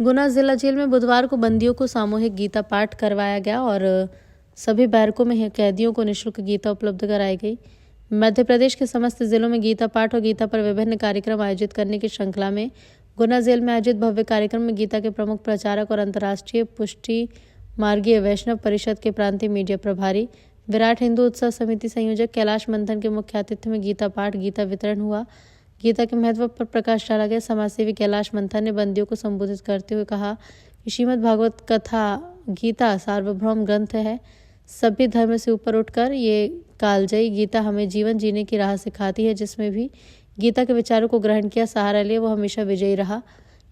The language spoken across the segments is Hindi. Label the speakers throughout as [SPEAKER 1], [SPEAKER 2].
[SPEAKER 1] गुना जिला जेल में बुधवार को बंदियों को सामूहिक गीता पाठ करवाया गया और सभी बैरकों में कैदियों को निःशुल्क गीता उपलब्ध कराई गई। मध्य प्रदेश के समस्त जिलों में गीता पाठ और गीता पर विभिन्न कार्यक्रम आयोजित करने की श्रृंखला में गुना जेल में आयोजित भव्य कार्यक्रम में गीता के प्रमुख प्रचारक और अंतर्राष्ट्रीय पुष्टि मार्गीय वैष्णव परिषद के प्रांतीय मीडिया प्रभारी विराट हिंदू उत्सव समिति संयोजक कैलाश मंथन के मुख्य आतिथ्य में गीता पाठ गीता वितरण हुआ। गीता के महत्व पर प्रकाश डाला गया। समाजसेवी कैलाश मंथन ने बंदियों को संबोधित करते हुए कहा कि श्रीमद् भागवत कथा गीता सार्वभौम ग्रंथ है। सभी धर्म से ऊपर उठकर ये कालजयी गीता हमें जीवन जीने की राह सिखाती है। जिसमें भी गीता के विचारों को ग्रहण किया, सहारा लिया, वो हमेशा विजयी रहा।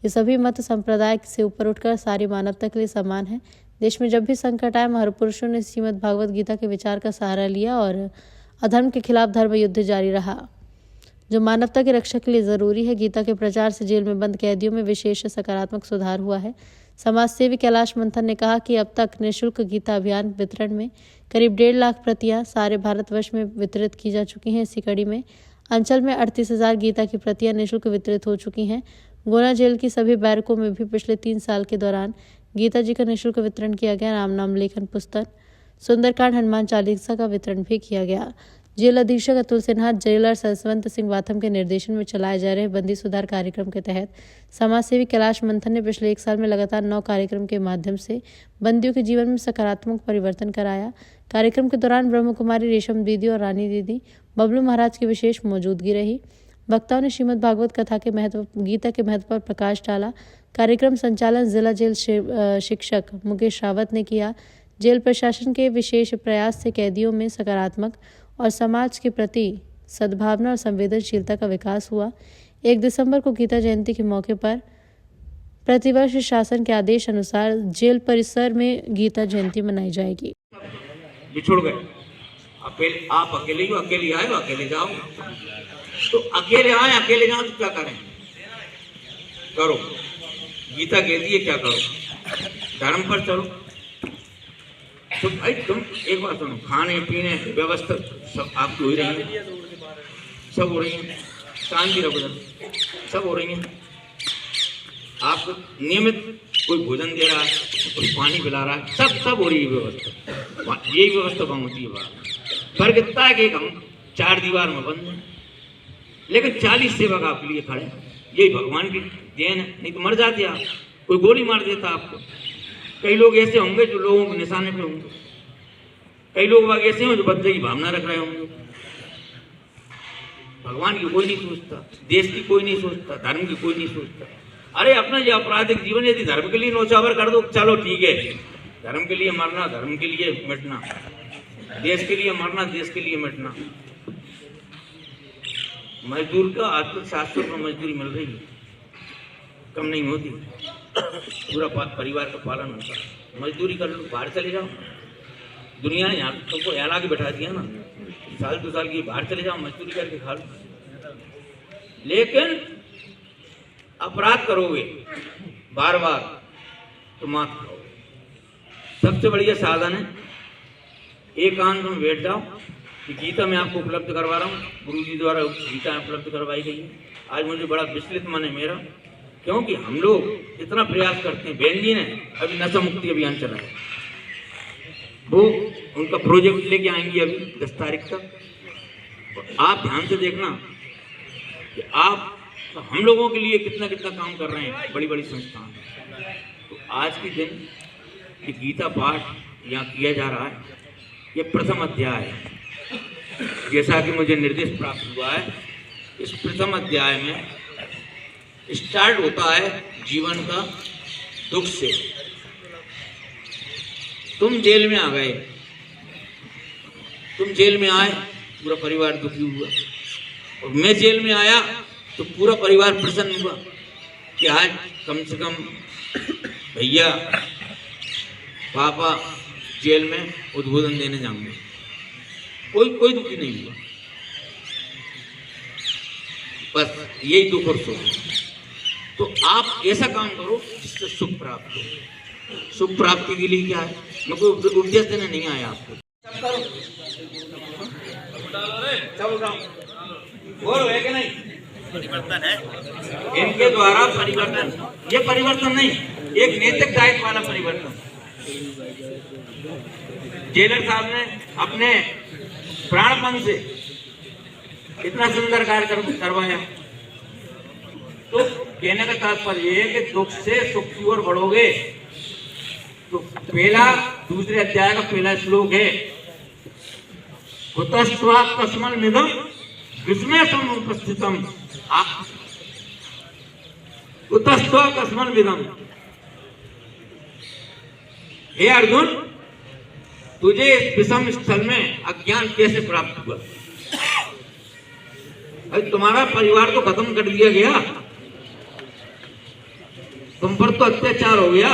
[SPEAKER 1] ये सभी मत संप्रदाय से ऊपर उठकर सारी मानवता के लिए समान है। देश में जब भी संकट आए, महापुरुषों ने श्रीमद् भागवत गीता के विचार का सहारा लिया और अधर्म के खिलाफ धर्म युद्ध जारी रहा, जो मानवता की रक्षा के लिए जरूरी है। गीता के प्रचार से जेल में बंद कैदियों में विशेष सकारात्मक सुधार हुआ है। समाजसेवी कैलाश मंथन ने कहा कि अब तक निःशुल्क गीता अभियान वितरण में करीब 1.5 लाख प्रतियां सारे भारतवर्ष में वितरित की जा चुकी हैं। इसी कड़ी में अंचल में 38,000 गीता की प्रतियां निःशुल्क वितरित हो चुकी हैं। गुना जेल की सभी बैरकों में भी पिछले 3 साल के दौरान गीता जी का निःशुल्क वितरण किया गया। राम नाम लेखन पुस्तक, सुंदरकांड, हनुमान चालीसा का वितरण भी किया गया। जेल अधीक्षक अतुल सिन्हा, जेलर सरसवंत सिंह वाथम के निर्देशन में चलाए जा रहे बंदी सुधार कार्यक्रम के तहत समाजसेवी कैलाश मंथन ने पिछले 1 साल में लगातार 9 कार्यक्रम के माध्यम से बंदियों के जीवन में सकारात्मक परिवर्तन कराया। कार्यक्रम के दौरान ब्रह्म कुमारी रेशम दीदी और रानी दीदी बबलू महाराज की विशेष मौजूदगी रही। वक्ताओं ने श्रीमद् भागवत कथा के महत्व, गीता के महत्व पर प्रकाश डाला। कार्यक्रम संचालन जिला जेल शिक्षक मुकेश रावत ने किया। जेल प्रशासन के विशेष प्रयास से कैदियों में सकारात्मक और समाज के प्रति सद्भावना और संवेदनशीलता का विकास हुआ। 1 दिसंबर को गीता जयंती के मौके पर प्रतिवर्ष शासन के आदेश अनुसार जेल परिसर में गीता जयंती मनाई जाएगी।
[SPEAKER 2] बिछुड़ गए, आप अकेले ही, अकेले आए, अकेले जाओ। तो अकेले आए, अकेले जाओ तो क्या करें? करो, गीता कहती है क्या करो? धर्म पर चलो। तो भाई तुम एक बात सुनो, खाने पीने व्यवस्था सब आपकी हो रही है, सब हो रही है, शांति रखो, सब हो रही है। आपको नियमित कोई भोजन दे रहा है, कोई पानी पिला रहा है, सब हो रही है व्यवस्था। यही व्यवस्था कहाँ होती है बात? फर्क इतना है कि हम 4 दीवार में बंद हैं, लेकिन 40 सेवक आपके लिए खड़े। यही भगवान की देन है, नहीं तो मर जाते आप, कोई गोली मार देता आपको। कई लोग ऐसे होंगे जो लोगों के निशाने पे होंगे, कई लोग ऐसे हों जो बच्चे की भावना रख रहे होंगे। भगवान की कोई नहीं सोचता, देश की कोई नहीं सोचता, धर्म की कोई नहीं सोचता। अरे अपना ये आपराधिक जीवन यदि धर्म के लिए नौचावर कर दो, चलो ठीक है, धर्म के लिए मरना, धर्म के लिए मिटना, देश के लिए मरना, देश के लिए मिटना। मजदूर का आज तक 700 रुपये मजदूरी मिल रही है, कम नहीं होती। पूरा परिवार का पालन होता है। मजदूरी कर लो, बाहर चले जाओ। दुनिया ने यहाँ तुमको यहाँ के बैठा दिया ना, 1-2 साल की, बाहर चले जाओ, मजदूरी करके खा लो। लेकिन अपराध करोगे बार बार तो मात खाओगे। सबसे बढ़िया साधन है, एकांत में बैठ जाओ कि गीता मैं आपको उपलब्ध करवा रहा हूँ, गुरु जी द्वारा गीता उपलब्ध करवाई गई है। आज मुझे बड़ा विचलित मन है मेरा, क्योंकि हम लोग इतना प्रयास करते हैं। बहन जी ने अभी नशा मुक्ति अभियान चलाया, वो उनका प्रोजेक्ट लेके आएंगी अभी 10 तारीख तक। तो आप ध्यान से देखना कि आप तो हम लोगों के लिए कितना काम कर रहे हैं बड़ी बड़ी संस्थान। तो आज के दिन ये गीता पाठ यहाँ किया जा रहा है, ये प्रथम अध्याय है। जैसा कि मुझे निर्देश प्राप्त हुआ है, इस प्रथम अध्याय में स्टार्ट होता है जीवन का दुख से। तुम जेल में आ गए, तुम जेल में आए, पूरा परिवार दुखी हुआ, और मैं जेल में आया तो पूरा परिवार प्रसन्न हुआ कि आज कम से कम भैया पापा जेल में उद्बोधन देने जाएंगे। कोई दुखी नहीं हुआ, बस यही दुख और सुख। तो आप ऐसा काम करो जिससे सुख प्राप्त हो। सुख प्राप्ति के लिए क्या है, मैं कोई उपदेश देने नहीं आया आपको। बोलो है कि नहीं? परिवर्तन है इनके द्वारा, परिवर्तन, ये परिवर्तन नहीं, एक नैतिक दायित्व वाला परिवर्तन। जेलर साहब ने अपने प्राणपण से इतना सुंदर कार्य करवाया। तो कहने का तात्पर्य ये है कि दुख से सुख की ओर बढ़ोगे। तो पहला दूसरे अध्याय का पहला श्लोक है, कुतस्त्वा कस्मन्निदं विस्मयसम उपस्थितम। कुतस्त्वा कस्मन्निदं, हे अर्जुन, तुझे इस विषम स्थल में अज्ञान कैसे प्राप्त हुआ? अरे तुम्हारा परिवार तो खत्म कर दिया गया, तुम पर तो अत्याचार हो गया।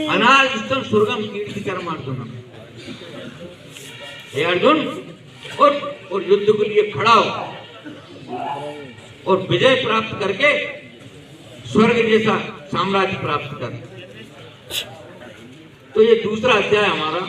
[SPEAKER 2] अनार्जितं स्वर्गम कीर्तिकरम् अर्जुन। हे अर्जुन, और युद्ध के लिए खड़ा हो और विजय प्राप्त करके स्वर्ग जैसा साम्राज्य प्राप्त कर। तो ये दूसरा अध्याय हमारा